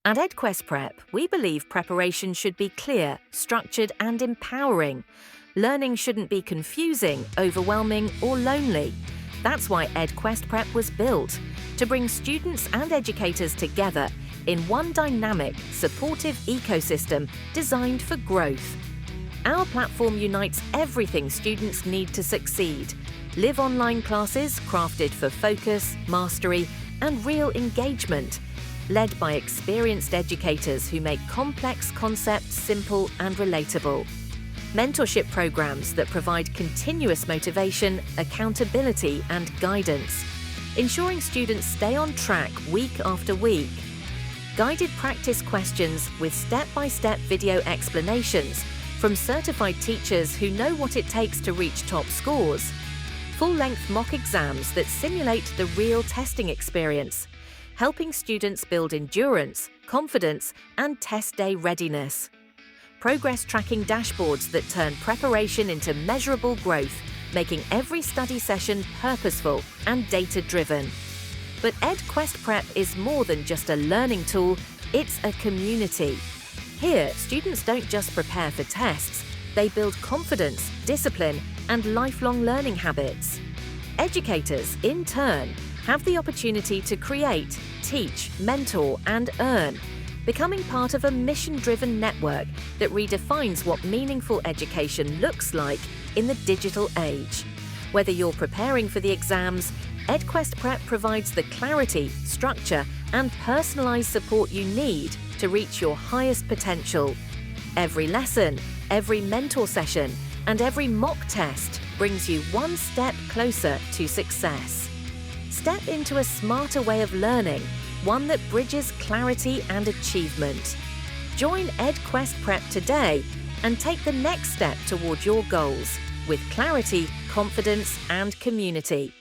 At EdQuestPrep, we believe preparation should be clear, structured, and empowering. Learning shouldn't be confusing, overwhelming, or lonely. That's why EdQuestPrep was built, to bring students and educators together in one dynamic, supportive ecosystem designed for growth. Our platform unites everything students need to succeed. Live online classes crafted for focus, mastery, and real engagement, led by experienced educators who make complex concepts simple and relatable. Mentorship programs that provide continuous motivation, accountability, and guidance, ensuring students stay on track week after week. Guided practice questions with step-by-step video explanations from certified teachers who know what it takes to reach top scores. Full-length mock exams that simulate the real testing experience, helping students build endurance, confidence, and test day readiness. Progress tracking dashboards that turn preparation into measurable growth, making every study session purposeful and data-driven. But EdQuestPrep is more than just a learning tool, it's a community. Here, students don't just prepare for tests, they build confidence, discipline, and lifelong learning habits. Educators, in turn, have the opportunity to create, teach, mentor, and earn, becoming part of a mission-driven network that redefines what meaningful education looks like in the digital age. Whether you're preparing for the exams, EdQuestPrep provides the clarity, structure, and personalized support you need to reach your highest potential. Every lesson, every mentor session, and every mock test brings you one step closer to success. Step into a smarter way of learning, one that bridges clarity and achievement. Join EdQuestPrep today and take the next step toward your goals with clarity, confidence, and community.